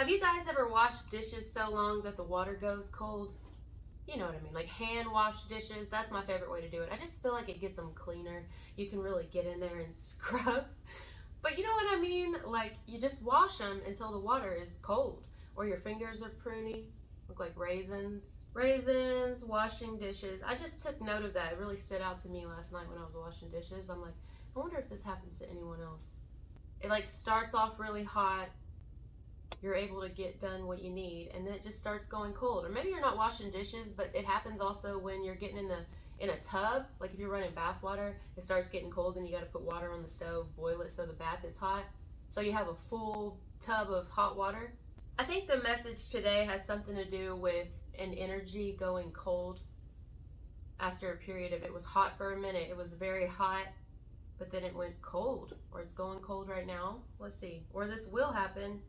Have you guys ever washed dishes so long that the water goes cold? You know what I mean, like hand wash dishes. That's my favorite way to do it. I just feel like it gets them cleaner. You can really get in there and scrub. But you know what I mean? Like you just wash them until the water is cold or your fingers are pruny. Look like raisins. Raisins, washing dishes. I just took note of that. It really stood out to me last night when I was washing dishes. I'm like, I wonder if this happens to anyone else. It like starts off really hot. You're able to get done what you need, and then it just starts going cold. Or maybe you're not washing dishes, but it happens also when you're getting in a tub. Like if you're running bath water, it starts getting cold and you got to put water on the stove, boil it so the bath is hot, so you have a full tub of hot water. I think the message today has something to do with an energy going cold after a period of, it was hot for a minute, it was very hot, but then it went cold, or it's going cold right now. Let's see, or this will happen.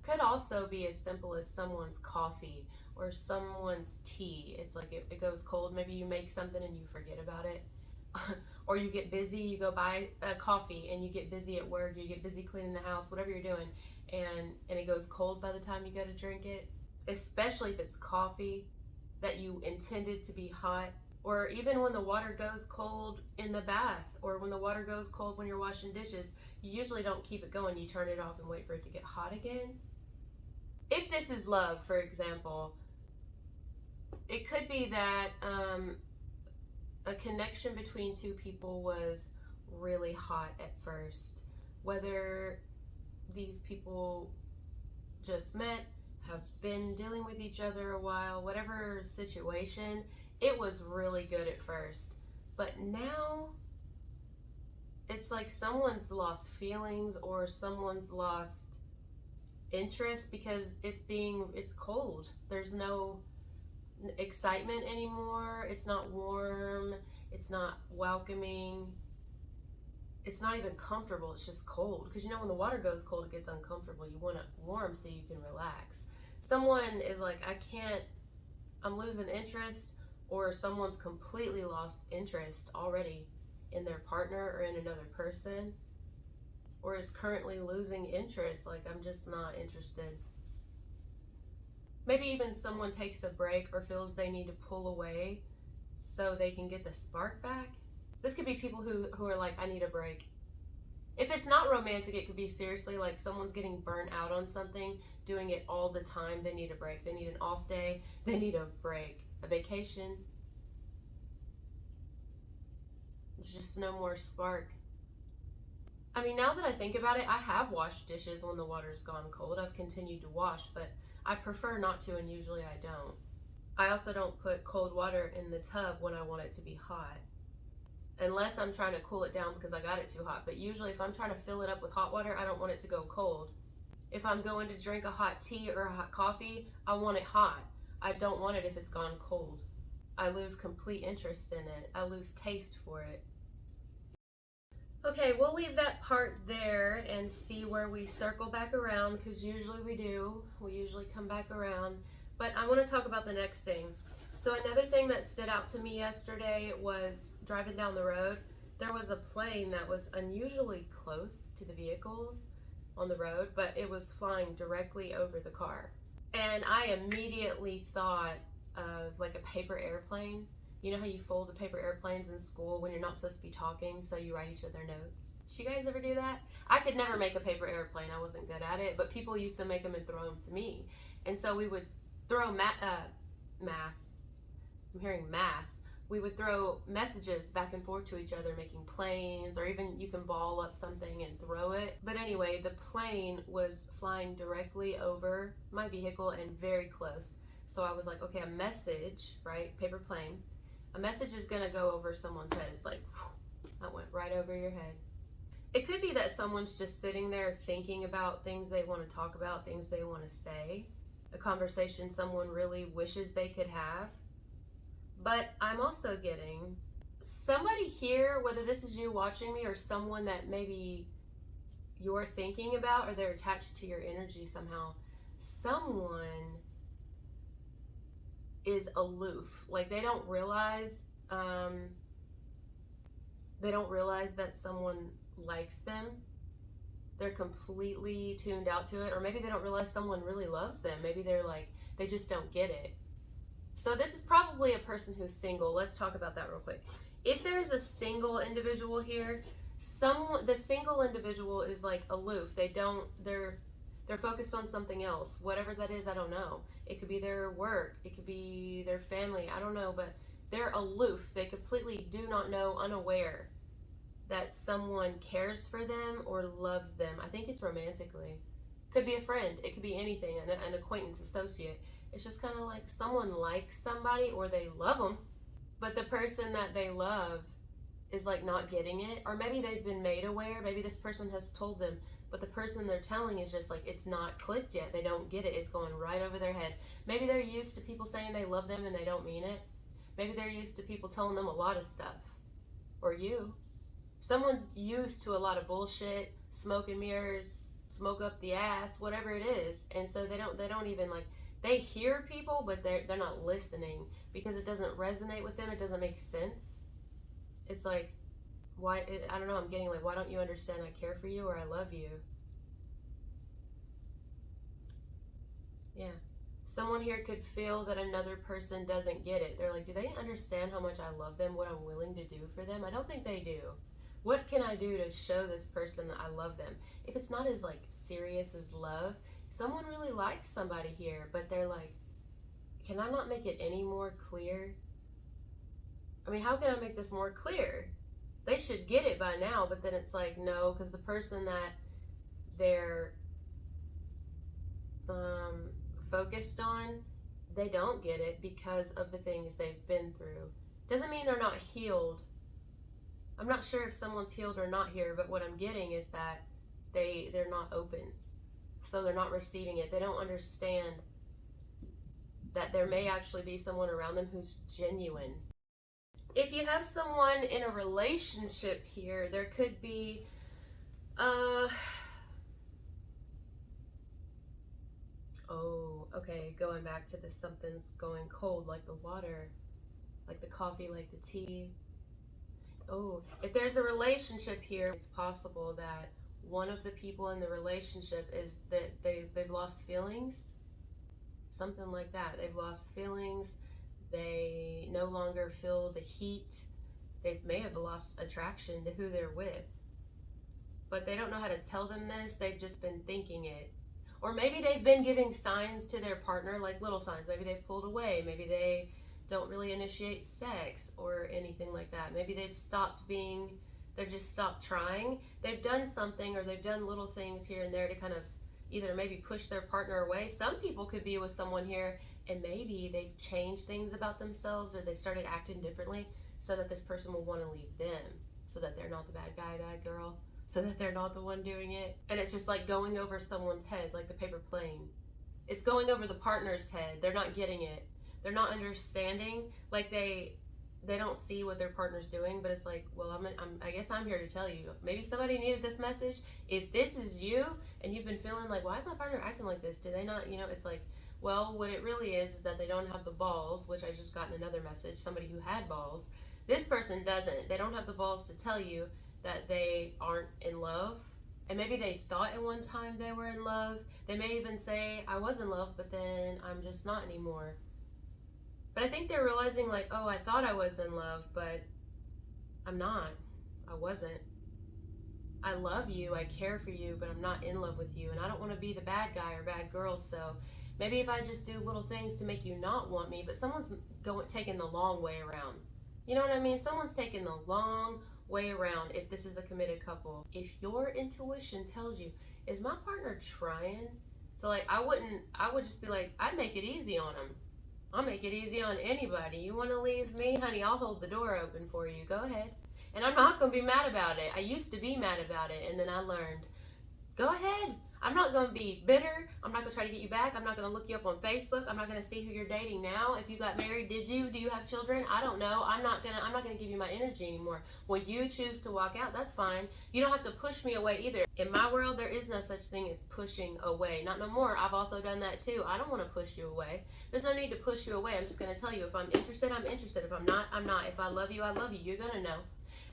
Could also be as simple as someone's coffee or someone's tea. It's like it goes cold. Maybe you make something and you forget about it. Or you get busy, you go buy a coffee and you get busy at work, you get busy cleaning the house, whatever you're doing, and it goes cold by the time you go to drink it. Especially if it's coffee that you intended to be hot. Or even when the water goes cold in the bath, or when the water goes cold when you're washing dishes, you usually don't keep it going. You turn it off and wait for it to get hot again. If this is love, for example, it could be that a connection between two people was really hot at first. Whether these people just met, have been dealing with each other a while, whatever situation, it was really good at first. But now it's like someone's lost feelings or someone's lost interest because it's cold. There's no excitement anymore. It's not warm. It's not welcoming. It's not even comfortable. It's just cold. Because you know when the water goes cold, it gets uncomfortable. You want it warm so you can relax. Someone is like, I'm losing interest, or someone's completely lost interest already in their partner or in another person, or is currently losing interest, like I'm just not interested. Maybe even someone takes a break or feels they need to pull away so they can get the spark back. This could be people who are like, I need a break. If it's not romantic, it could be seriously like someone's getting burnt out on something, doing it all the time. They need a break. They need an off day. They need a break, a vacation. There's just no more spark. I mean, now that I think about it, I have washed dishes when the water's gone cold. I've continued to wash, but I prefer not to, and usually I don't. I also don't put cold water in the tub when I want it to be hot, unless I'm trying to cool it down because I got it too hot. But usually if I'm trying to fill it up with hot water, I don't want it to go cold. If I'm going to drink a hot tea or a hot coffee, I want it hot. I don't want it if it's gone cold. I lose complete interest in it. I lose taste for it. Okay, we'll leave that part there and see where we circle back around, because usually we do. We usually come back around. But I want to talk about the next thing. So another thing that stood out to me yesterday was driving down the road. There was a plane that was unusually close to the vehicles on the road, but it was flying directly over the car. And I immediately thought of like a paper airplane. You know how you fold the paper airplanes in school when you're not supposed to be talking, so you write each other notes? Did you guys ever do that? I could never make a paper airplane. I wasn't good at it, but people used to make them and throw them to me. And so we would throw mass. I'm hearing mass. We would throw messages back and forth to each other, making planes, or even you can ball up something and throw it. But anyway, the plane was flying directly over my vehicle and very close. So I was like, okay, a message, right? Paper plane. A message is gonna go over someone's head. It's like, whew, that went right over your head. It could be that someone's just sitting there thinking about things they want to talk about, things they want to say, a conversation someone really wishes they could have. But I'm also getting somebody here, whether this is you watching me or someone that maybe you're thinking about or they're attached to your energy somehow, someone is aloof. Like they don't realize that someone likes them. they're completely tuned out to it, or maybe they don't realize someone really loves them. Maybe they're like, they just don't get it. So this is probably a person who's single. Let's talk about that real quick. If there is a single individual here, the single individual is like aloof. They're focused on something else. Whatever that is, I don't know. It could be their work, it could be their family, I don't know, but they're aloof. They completely do not know, unaware that someone cares for them or loves them. I think it's romantically. Could be a friend, it could be anything, an acquaintance, associate. It's just kind of like someone likes somebody or they love them, but the person that they love is like not getting it. Or maybe they've been made aware, maybe this person has told them, but the person they're telling is just like, it's not clicked yet. They don't get it. It's going right over their head. Maybe they're used to people saying they love them and they don't mean it. Maybe they're used to people telling them a lot of stuff. Or you. Someone's used to a lot of bullshit, smoke and mirrors, smoke up the ass, whatever it is. And so they don't even like, they hear people, but they're not listening because it doesn't resonate with them. It doesn't make sense. It's like, why, I don't know, I'm getting like, why don't you understand I care for you or I love you? Yeah. Someone here could feel that another person doesn't get it. They're like, do they understand how much I love them, what I'm willing to do for them? I don't think they do. What can I do to show this person that I love them? If it's not as like serious as love, someone really likes somebody here, but they're like, can I not make it any more clear? I mean, how can I make this more clear? They should get it by now, but then it's like, no, because the person that they're focused on, they don't get it because of the things they've been through. Doesn't mean they're not healed. I'm not sure if someone's healed or not here, but what I'm getting is that they're not open. So they're not receiving it. They don't understand that there may actually be someone around them who's genuine. If you have someone in a relationship here, there could be okay, going back to this, something's going cold, like the water, like the coffee, like the tea. Oh, if there's a relationship here, it's possible that one of the people in the relationship is that they've lost feelings, something like that. They've lost feelings. They no longer feel the heat. They may have lost attraction to who they're with, but they don't know how to tell them this. They've just been thinking it. Or maybe they've been giving signs to their partner, like little signs. Maybe they've pulled away. Maybe they don't really initiate sex or anything like that. Maybe they've just stopped trying. They've done something, or they've done little things here and there to kind of either maybe push their partner away. Some people could be with someone here and maybe they've changed things about themselves, or they've started acting differently so that this person will want to leave them, so that they're not the bad guy, bad girl, so that they're not the one doing it. And it's just like going over someone's head, like the paper plane. It's going over the partner's head. They're not getting it. They're not understanding. Like they don't see what their partner's doing, but it's like, well, I guess I'm here to tell you. Maybe somebody needed this message. If this is you and you've been feeling like, why is my partner acting like this? Do they not, it's like, well, what it really is that they don't have the balls, which I just got in another message, somebody who had balls. This person doesn't. They don't have the balls to tell you that they aren't in love. And maybe they thought at one time they were in love. They may even say, I was in love, but then I'm just not anymore. But I think they're realizing like, oh, I thought I was in love, but I'm not. I wasn't. I love you, I care for you, but I'm not in love with you. And I don't want to be the bad guy or bad girl, so maybe if I just do little things to make you not want me, but someone's taking the long way around. You know what I mean? Someone's taking the long way around if this is a committed couple. If your intuition tells you, is my partner trying? So like, I would just be like, I'd make it easy on him. I'll make it easy on anybody. You want to leave me? Honey, I'll hold the door open for you. Go ahead. And I'm not going to be mad about it. I used to be mad about it, and then I learned, go ahead. I'm not going to be bitter. I'm not going to try to get you back. I'm not going to look you up on Facebook. I'm not going to see who you're dating now. If you got married, did you? Do you have children? I don't know. I'm not going to give you my energy anymore. When you choose to walk out, that's fine. You don't have to push me away either. In my world, there is no such thing as pushing away. Not no more. I've also done that too. I don't want to push you away. There's no need to push you away. I'm just going to tell you, if I'm interested, I'm interested. If I'm not, I'm not. If I love you, I love you. You're going to know.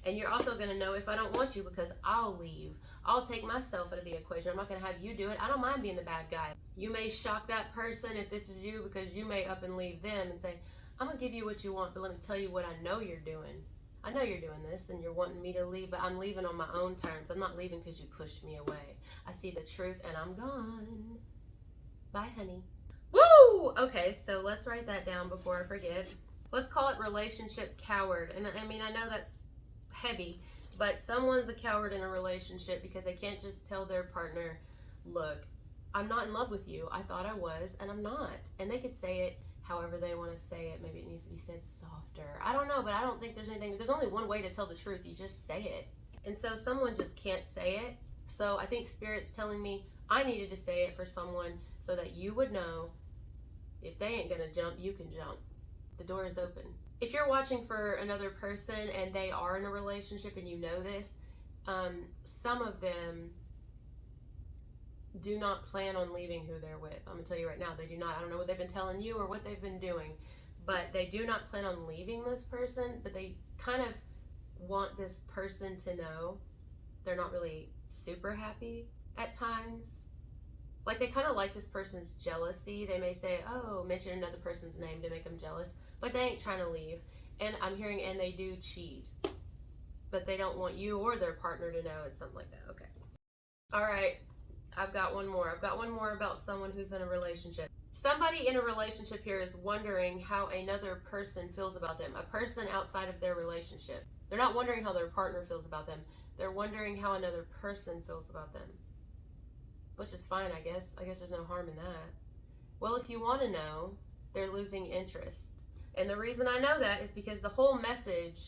And you're also going to know if I don't want you, because I'll leave. I'll take myself out of the equation. I'm not going to have you do it. I don't mind being the bad guy. You may shock that person if this is you, because you may up and leave them and say, I'm going to give you what you want, but let me tell you what I know you're doing. I know you're doing this and you're wanting me to leave, but I'm leaving on my own terms. I'm not leaving because you pushed me away. I see the truth and I'm gone. Bye, honey. Woo! Okay, so let's write that down before I forget. Let's call it relationship coward. And I mean, I know that's heavy, but someone's a coward in a relationship because they can't just tell their partner, look, I'm not in love with you. I thought I was, and I'm not. And they could say it however they want to say it. Maybe it needs to be said softer. I don't know, but I don't think there's anything. There's only one way to tell the truth. You just say it. And so someone just can't say it. So I think Spirit's telling me I needed to say it for someone so that you would know if they ain't gonna jump, you can jump. The door is open. If you're watching for another person and they are in a relationship and you know this, some of them do not plan on leaving who they're with. I'm gonna tell you right now, they do not. I don't know what they've been telling you or what they've been doing, but they do not plan on leaving this person, but they kind of want this person to know they're not really super happy at times. Like they kind of like this person's jealousy. They may say, oh, mention another person's name to make them jealous, but they ain't trying to leave. And I'm hearing, and they do cheat, but they don't want you or their partner to know. It's something like that. Okay. All right. I've got one more. I've got one more about someone who's in a relationship. Somebody in a relationship here is wondering how another person feels about them, a person outside of their relationship. They're not wondering how their partner feels about them. They're wondering how another person feels about them. Which is fine, I guess. I guess there's no harm in that. Well, if you want to know, they're losing interest. And the reason I know that is because the whole message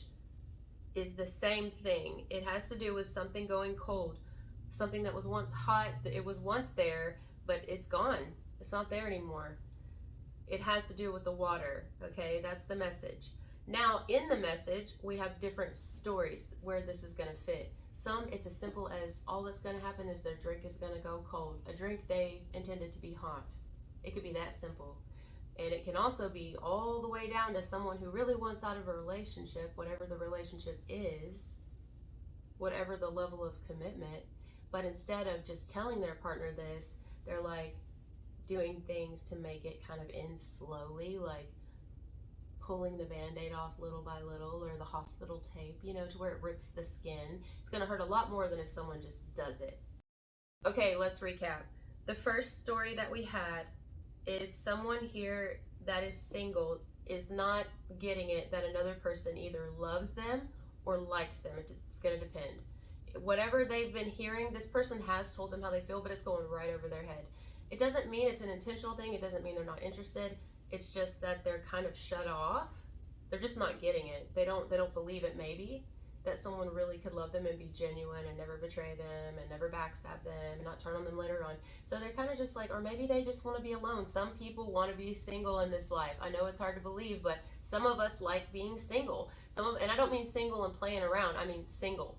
is the same thing. It has to do with something going cold. Something that was once hot, it was once there, but it's gone. It's not there anymore. It has to do with the water, okay? That's the message. Now, in the message, we have different stories where this is going to fit. Some, it's as simple as all that's going to happen is their drink is going to go cold. A drink they intended to be hot. It could be that simple. And it can also be all the way down to someone who really wants out of a relationship, whatever the relationship is, whatever the level of commitment. But instead of just telling their partner this, they're like doing things to make it kind of end slowly, like pulling the Band-Aid off little by little, or the hospital tape, you know, to where it rips the skin. It's going to hurt a lot more than if someone just does it. Okay, let's recap. The first story that we had is someone here that is single is not getting it that another person either loves them or likes them. It's going to depend. Whatever they've been hearing, this person has told them how they feel, but it's going right over their head. It doesn't mean it's an intentional thing. It doesn't mean they're not interested. It's just that they're kind of shut off. They're just not getting it. They don't believe it, maybe, that someone really could love them and be genuine and never betray them and never backstab them and not turn on them later on. So they're kind of just like, or maybe they just want to be alone. Some people want to be single in this life. I know it's hard to believe, but some of us like being single. And I don't mean single and playing around. I mean single.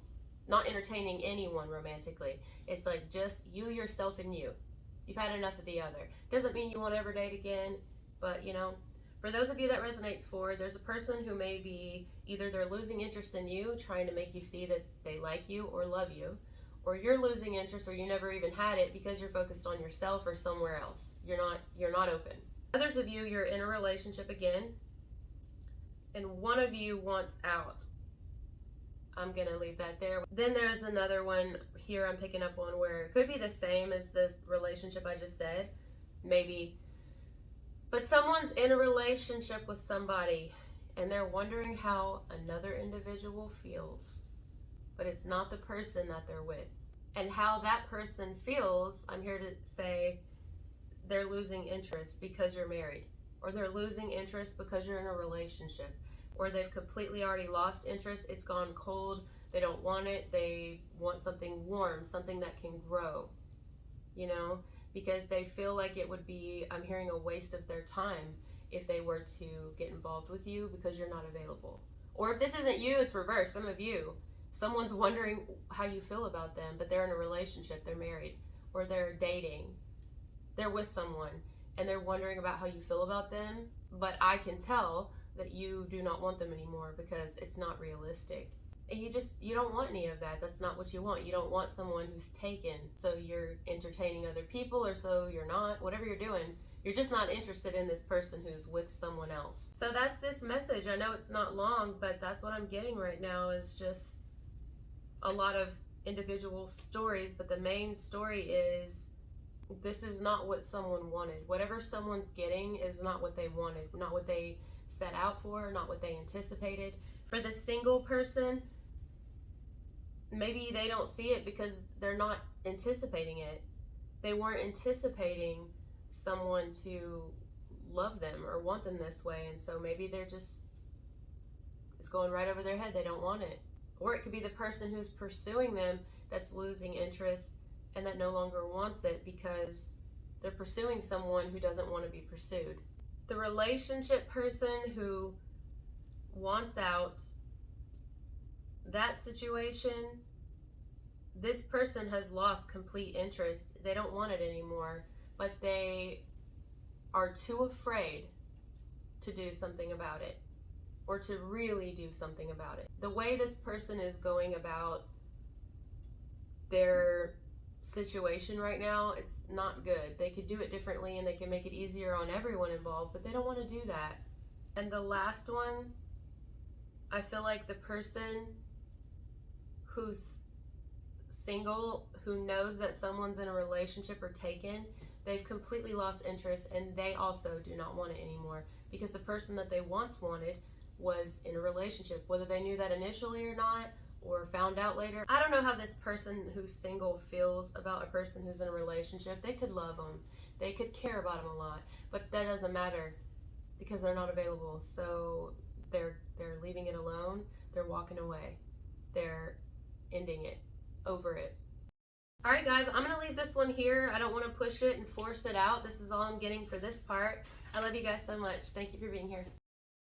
Not entertaining anyone romantically. It's like just you, yourself, and you. You've had enough of the other. Doesn't mean you won't ever date again, but you know, for those of you that resonates for, there's a person who may be either they're losing interest in you, trying to make you see that they like you or love you, or you're losing interest or you never even had it because you're focused on yourself or somewhere else. You're not open. Others of you, you're in a relationship again, and one of you wants out. I'm going to leave that there. Then there's another one here I'm picking up on where it could be the same as this relationship I just said, maybe. But someone's in a relationship with somebody and they're wondering how another individual feels, but it's not the person that they're with. And how that person feels, I'm here to say they're losing interest because you're married, or they're losing interest because you're in a relationship, or they've completely already lost interest. It's gone cold. They don't want it. They want something warm, something that can grow, you know, because they feel like it would be, I'm hearing, a waste of their time if they were to get involved with you because you're not available. Or if this isn't you, it's reversed. Some of you, someone's wondering how you feel about them, but they're in a relationship, they're married, or they're dating, they're with someone, and they're wondering about how you feel about them, but I can tell that you do not want them anymore because it's not realistic. And you don't want any of that. That's not what you want. You don't want someone who's taken. So you're entertaining other people, or so you're not. Whatever you're doing, you're just not interested in this person who's with someone else. So that's this message. I know it's not long, but that's what I'm getting right now, is just a lot of individual stories. But the main story is, this is not what someone wanted. Whatever someone's getting is not what they wanted, not what they set out for, not what they anticipated. For the single person, maybe they don't see it because they're not anticipating it. They weren't anticipating someone to love them or want them this way, and so maybe it's going right over their head. They don't want it. Or it could be the person who's pursuing them that's losing interest and that no longer wants it because they're pursuing someone who doesn't want to be pursued. The relationship person who wants out, that situation, this person has lost complete interest. They don't want it anymore, but they are too afraid to do something about it, or to really do something about it. The way this person is going about their situation right now, it's not good. They could do it differently and they can make it easier on everyone involved, but they don't want to do that. And the last one, I feel like the person who's single, who knows that someone's in a relationship or taken, they've completely lost interest, and they also do not want it anymore, because the person that they once wanted was in a relationship, whether they knew that initially or not, or found out later. I don't know how this person who's single feels about a person who's in a relationship. They could love them, they could care about them a lot, but that doesn't matter because they're not available. So they're leaving it alone, they're walking away, they're ending it, over it. All right, guys, I'm gonna leave this one here. I don't want to push it and force it out. This is all I'm getting for this part. I love you guys so much. Thank you for being here.